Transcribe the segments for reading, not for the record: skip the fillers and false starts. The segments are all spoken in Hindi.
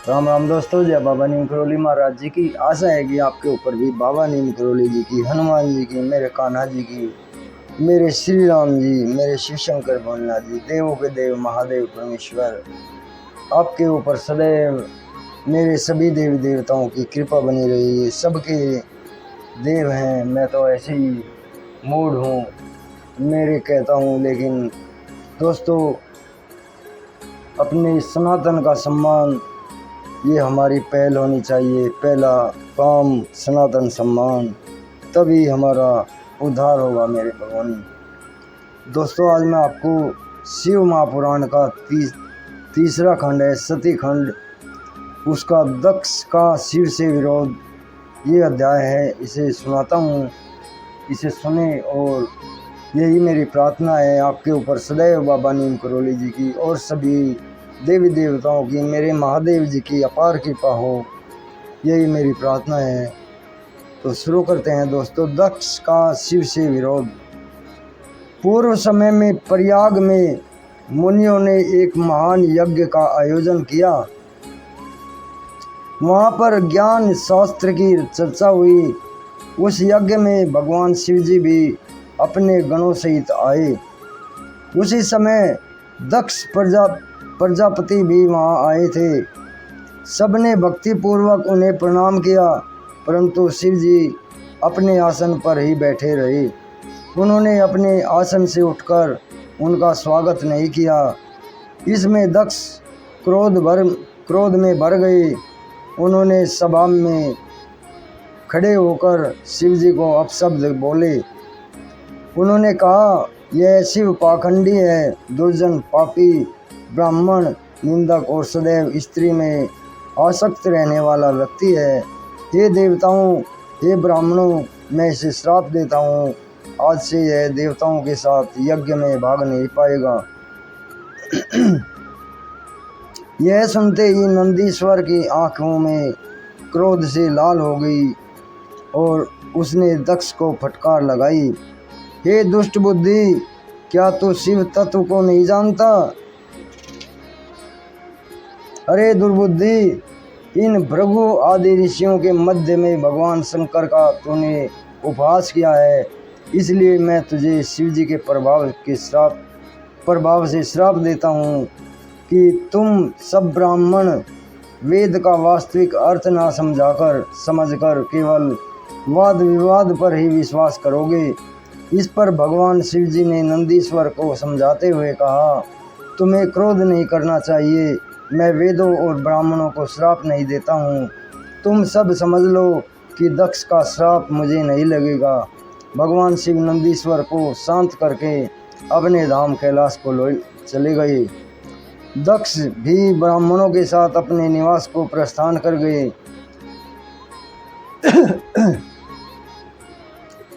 राम राम दोस्तों, जय बाबा नीम करोली महाराज जी की। आशा है कि आपके ऊपर भी बाबा नीम करोली जी की, हनुमान जी की, मेरे कान्हा जी की, मेरे श्री राम जी, मेरे शिव शंकर भोलेनाथ जी, देवों के देव महादेव परमेश्वर, आपके ऊपर सदैव मेरे सभी देवी देवताओं की कृपा बनी रही है। सबके देव हैं, मैं तो ऐसे ही मूड हूँ, मेरे कहता हूँ। लेकिन दोस्तों, अपने सनातन का सम्मान ये हमारी पहल होनी चाहिए। पहला काम सनातन सम्मान, तभी हमारा उद्धार होगा मेरे भगवान। दोस्तों, आज मैं आपको शिव महापुराण का तीसरा खंड है, सती खंड, उसका दक्ष का शिव से विरोध, ये अध्याय है। इसे सुनाता हूँ, इसे सुने। और यही मेरी प्रार्थना है आपके ऊपर सदैव बाबा नीम करोली जी की और सभी देवी देवताओं की, मेरे महादेव जी की अपार कृपा हो, यही मेरी प्रार्थना है। तो शुरू करते हैं दोस्तों। दक्ष का शिव से विरोध। पूर्व समय में प्रयाग में मुनियों ने एक महान यज्ञ का आयोजन किया। वहाँ पर ज्ञान शास्त्र की चर्चा हुई। उस यज्ञ में भगवान शिव जी भी अपने गणों सहित आए। उसी समय दक्ष प्रजापति भी वहाँ आए थे। सबने भक्तिपूर्वक उन्हें प्रणाम किया, परंतु शिव जी अपने आसन पर ही बैठे रहे। उन्होंने अपने आसन से उठकर उनका स्वागत नहीं किया। इसमें दक्ष क्रोध में भर गए। उन्होंने सभा में खड़े होकर शिव जी को अपशब्द बोले। उन्होंने कहा, यह शिव पाखंडी है, दुर्जन, पापी, ब्राह्मण, निंदक और सदैव स्त्री में आसक्त रहने वाला व्यक्ति है। हे देवताओं, हे ब्राह्मणों, मैं इसे श्राप देता हूँ। आज से यह देवताओं के साथ यज्ञ में भाग नहीं पाएगा। यह सुनते ही नंदीश्वर की आंखों में क्रोध से लाल हो गई और उसने दक्ष को फटकार लगाई। हे दुष्ट बुद्धि, क्या तू शिव तत्व को नहीं जानता? अरे दुर्बुद्धि, इन भृगु आदि ऋषियों के मध्य में भगवान शंकर का तूने उपहास किया है, इसलिए मैं तुझे शिव जी के प्रभाव से श्राप देता हूँ कि तुम सब ब्राह्मण वेद का वास्तविक अर्थ ना समझकर केवल वाद विवाद पर ही विश्वास करोगे। इस पर भगवान शिव जी ने नंदीश्वर को समझाते हुए कहा, तुम्हें क्रोध नहीं करना चाहिए। मैं वेदों और ब्राह्मणों को श्राप नहीं देता हूँ। तुम सब समझ लो कि दक्ष का श्राप मुझे नहीं लगेगा। भगवान शिव नंदीश्वर को शांत करके अपने धाम कैलाश को चले गए। दक्ष भी ब्राह्मणों के साथ अपने निवास को प्रस्थान कर गए।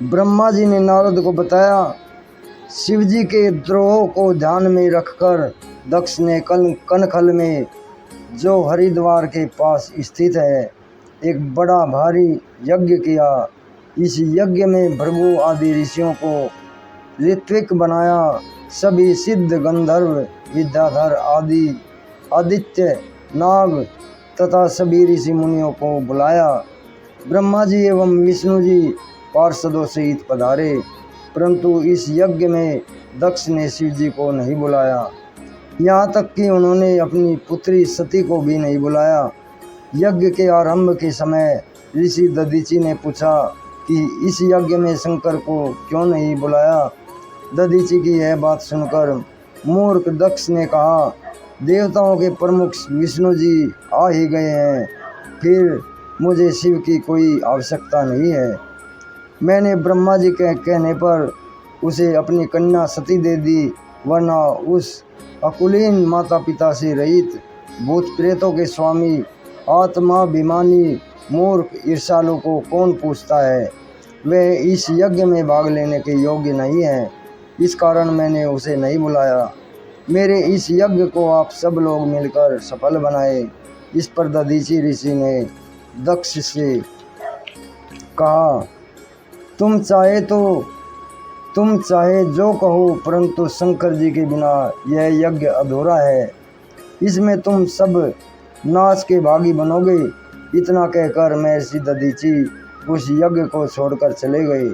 ब्रह्मा जी ने नारद को बताया। शिव जी के द्रोह को ध्यान में रखकर दक्ष ने कनखल में, जो हरिद्वार के पास स्थित है, एक बड़ा भारी यज्ञ किया। इस यज्ञ में भृगु आदि ऋषियों को ऋत्विक बनाया। सभी सिद्ध, गंधर्व, विद्याधर आदि, आदित्य, नाग तथा सभी ऋषि मुनियों को बुलाया। ब्रह्मा जी एवं विष्णु जी पार्षदों सहित पधारे, परंतु इस यज्ञ में दक्ष ने शिव जी को नहीं बुलाया। यहाँ तक कि उन्होंने अपनी पुत्री सती को भी नहीं बुलाया। यज्ञ के आरंभ के समय ऋषि दधीचि ने पूछा कि इस यज्ञ में शंकर को क्यों नहीं बुलाया। दधीचि की यह बात सुनकर मूर्ख दक्ष ने कहा, देवताओं के प्रमुख विष्णु जी आ ही गए हैं, फिर मुझे शिव की कोई आवश्यकता नहीं है। मैंने ब्रह्मा जी के कहने पर उसे अपनी कन्या सती दे दी, वरना उस अकुलीन माता पिता से रहित, भूत प्रेतों के स्वामी, आत्माभिमानी मूर्ख ईर्ष्यालु को कौन पूछता है। वह इस यज्ञ में भाग लेने के योग्य नहीं है, इस कारण मैंने उसे नहीं बुलाया। मेरे इस यज्ञ को आप सब लोग मिलकर सफल बनाए। इस पर दधीचि ऋषि ने दक्ष से कहा, तुम चाहे जो कहो, परंतु शंकर जी के बिना यह यज्ञ अधूरा है। इसमें तुम सब नाश के भागी बनोगे। इतना कहकर महर्षि दधीचि उस यज्ञ को छोड़कर चले गए।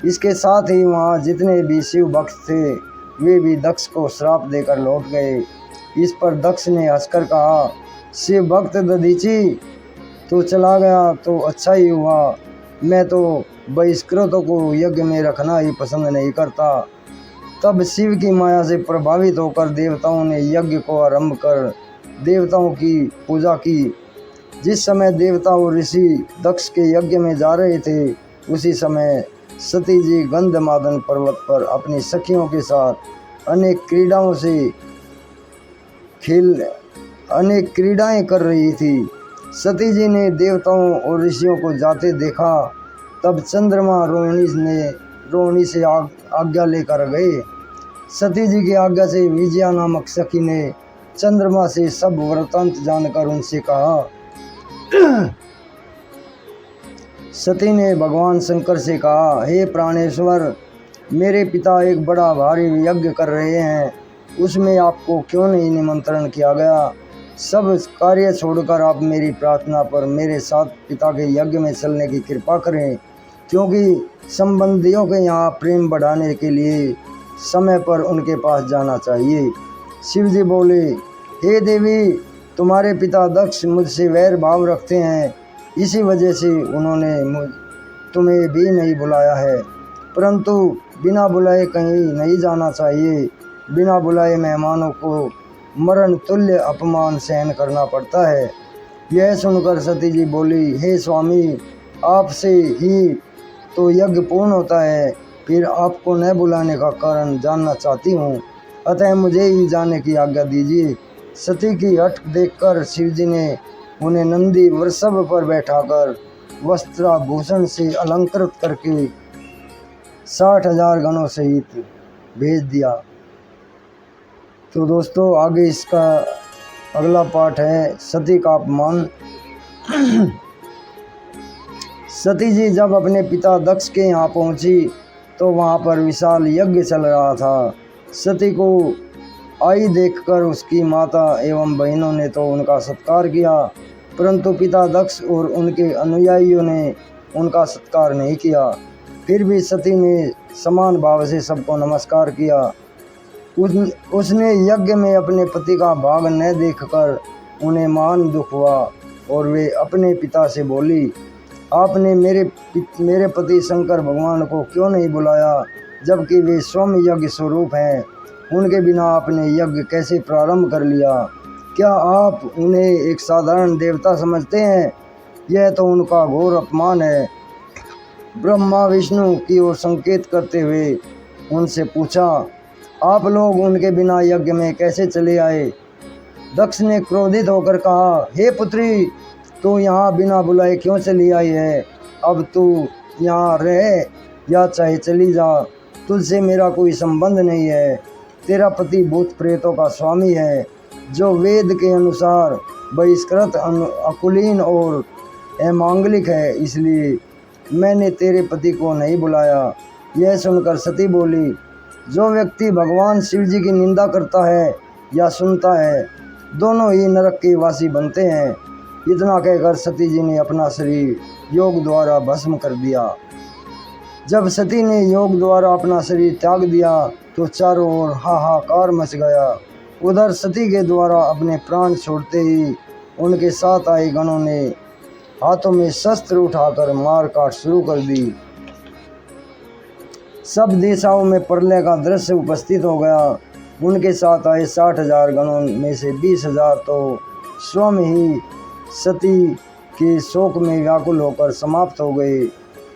इसके साथ ही वहाँ जितने भी शिव भक्त थे वे भी दक्ष को श्राप देकर लौट गए। इस पर दक्ष ने हंसकर कहा, शिव भक्त दधीचि तो चला गया तो अच्छा ही हुआ, मैं तो बहिष्कृतों को यज्ञ में रखना ही पसंद नहीं करता। तब शिव की माया से प्रभावित होकर देवताओं ने यज्ञ को आरंभ कर देवताओं की पूजा की। जिस समय देवता और ऋषि दक्ष के यज्ञ में जा रहे थे उसी समय सती जी गंधमादन पर्वत पर अपनी सखियों के साथ अनेक क्रीडाएं कर रही थी। सती जी ने देवताओं और ऋषियों को जाते देखा। तब चंद्रमा रोहिणी से आज्ञा लेकर गए। सती जी की आज्ञा से विजया नामक सखी ने चंद्रमा से सब वृत्तांत जानकर उनसे कहा। सती ने भगवान शंकर से कहा, हे प्राणेश्वर, मेरे पिता एक बड़ा भारी यज्ञ कर रहे हैं, उसमें आपको क्यों नहीं निमंत्रण किया गया? सब कार्य छोड़कर आप मेरी प्रार्थना पर मेरे साथ पिता के यज्ञ में चलने की कृपा करें, क्योंकि संबंधियों के यहाँ प्रेम बढ़ाने के लिए समय पर उनके पास जाना चाहिए। शिव जी बोले, हे देवी, तुम्हारे पिता दक्ष मुझसे वैर भाव रखते हैं, इसी वजह से उन्होंने तुम्हें भी नहीं बुलाया है। परंतु बिना बुलाए कहीं नहीं जाना चाहिए। बिना बुलाए मेहमानों को मरण तुल्य अपमान सहन करना पड़ता है। यह सुनकर सती जी बोली, हे स्वामी, आपसे ही तो यज्ञ पूर्ण होता है, फिर आपको न बुलाने का कारण जानना चाहती हूँ, अतः मुझे ही जाने की आज्ञा दीजिए। सती की हठ देखकर शिवजी ने उन्हें नंदी वृषभ पर बैठाकर वस्त्राभूषण से अलंकृत करके 60,000 गणों सहित भेज दिया। तो दोस्तों, आगे इसका अगला पार्ट है सती का अपमान। सती जी जब अपने पिता दक्ष के यहाँ पहुँची तो वहाँ पर विशाल यज्ञ चल रहा था। सती को आई देखकर उसकी माता एवं बहनों ने तो उनका सत्कार किया, परंतु पिता दक्ष और उनके अनुयायियों ने उनका सत्कार नहीं किया। फिर भी सती ने समान भाव से सबको नमस्कार किया। उसने यज्ञ में अपने पति का भाग न देखकर उन्हें महान दुख हुआ और वे अपने पिता से बोली, आपने मेरे पति शंकर भगवान को क्यों नहीं बुलाया, जबकि वे स्वयं यज्ञ स्वरूप हैं। उनके बिना आपने यज्ञ कैसे प्रारंभ कर लिया? क्या आप उन्हें एक साधारण देवता समझते हैं? यह तो उनका घोर अपमान है। ब्रह्मा विष्णु की ओर संकेत करते हुए उनसे पूछा, आप लोग उनके बिना यज्ञ में कैसे चले आए? दक्ष ने क्रोधित होकर कहा, हे पुत्री, तू यहाँ बिना बुलाए क्यों चली आई है? अब तू यहाँ रह या चाहे चली जा, तुझसे मेरा कोई संबंध नहीं है। तेरा पति भूत प्रेतों का स्वामी है, जो वेद के अनुसार बहिष्कृत, अकुलीन और अमांगलिक है, इसलिए मैंने तेरे पति को नहीं बुलाया। यह सुनकर सती बोली, जो व्यक्ति भगवान शिव जी की निंदा करता है या सुनता है, दोनों ही नरक के वासी बनते हैं। इतना कहकर सती जी ने अपना शरीर योग द्वारा भस्म कर दिया। जब सती ने योग द्वारा अपना शरीर त्याग दिया तो चारों ओर हाहाकार मच गया। उधर सती के द्वारा अपने प्राण छोड़ते ही उनके साथ आए गणों ने हाथों में शस्त्र उठाकर मार काट शुरू कर दी। सब दिशाओं में प्रलय का दृश्य उपस्थित हो गया। उनके साथ आए 60,000 गणों में से 20,000 तो स्वयं ही सती के शोक में व्याकुल होकर समाप्त हो गए।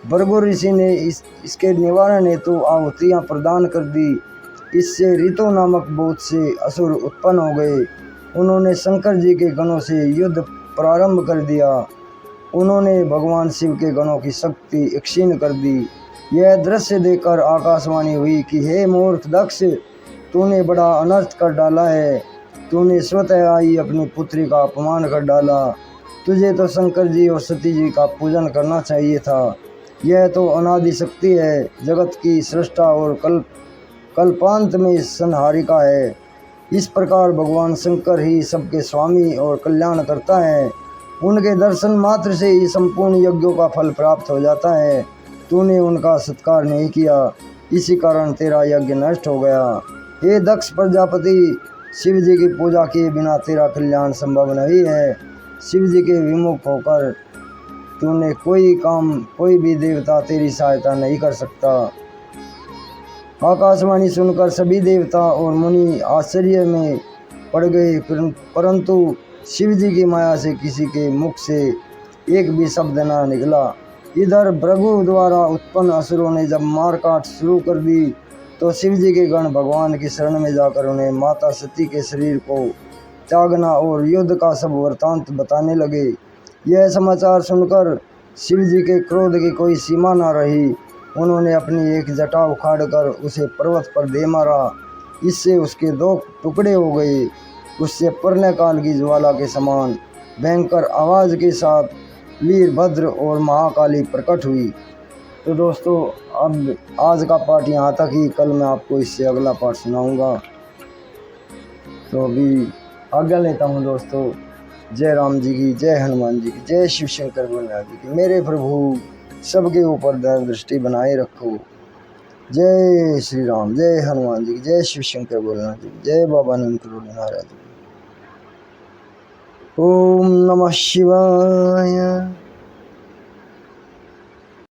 भृगु ऋषि ने इसके निवारण हेतु आहुतियाँ प्रदान कर दी। इससे ऋतु नामक बहुत से असुर उत्पन्न हो गए। उन्होंने शंकर जी के गणों से युद्ध प्रारंभ कर दिया। उन्होंने भगवान शिव के गणों की शक्ति क्षीण कर दी। यह दृश्य देखकर आकाशवाणी हुई कि हे मूर्ख दक्ष, तूने बड़ा अनर्थ कर डाला है। तूने स्वतः आई अपनी पुत्री का अपमान कर डाला। तुझे तो शंकर जी और सती जी का पूजन करना चाहिए था। यह तो अनादि शक्ति है, जगत की सृष्टा और कल्पांत में संहारिका है। इस प्रकार भगवान शंकर ही सबके स्वामी और कल्याण करता है। उनके दर्शन मात्र से ही संपूर्ण यज्ञों का फल प्राप्त हो जाता है। तूने उनका सत्कार नहीं किया, इसी कारण तेरा यज्ञ नष्ट हो गया। हे दक्ष प्रजापति, शिव जी की पूजा किए बिना तेरा कल्याण संभव नहीं है। शिव जी के विमुख होकर तूने कोई भी देवता तेरी सहायता नहीं कर सकता। आकाशवाणी सुनकर सभी देवता और मुनि आश्चर्य में पड़ गए, परंतु शिव जी की माया से किसी के मुख से एक भी शब्द न निकला। इधर भृगु द्वारा उत्पन्न असुरों ने जब मारकाट शुरू कर दी तो शिव जी के गण भगवान की शरण में जाकर उन्हें माता सती के शरीर को त्यागना और युद्ध का सब वृतांत बताने लगे। यह समाचार सुनकर शिव जी के क्रोध की कोई सीमा न रही। उन्होंने अपनी एक जटा उखाड़कर उसे पर्वत पर दे मारा। इससे उसके 2 टुकड़े हो गए। उससे प्रलय काल की ज्वाला के समान भयंकर आवाज़ के साथ वीरभद्र और महाकाली प्रकट हुई। तो दोस्तों, अब आज का पाठ यहाँ तक ही। कल मैं आपको इससे अगला पाठ सुनाऊंगा। तो अभी आज्ञा लेता हूँ दोस्तों। जय राम जी की, जय हनुमान जी की, जय शिव शंकर भोलेनाथ जी की। मेरे प्रभु सबके ऊपर दया दृष्टि बनाए रखो। जय श्री राम, जय हनुमान जी की, जय शिव शंकर भोलेनाथ जी की, जय बाबा नंद करोड़ी महाराज जी। ओम नमः शिवाय।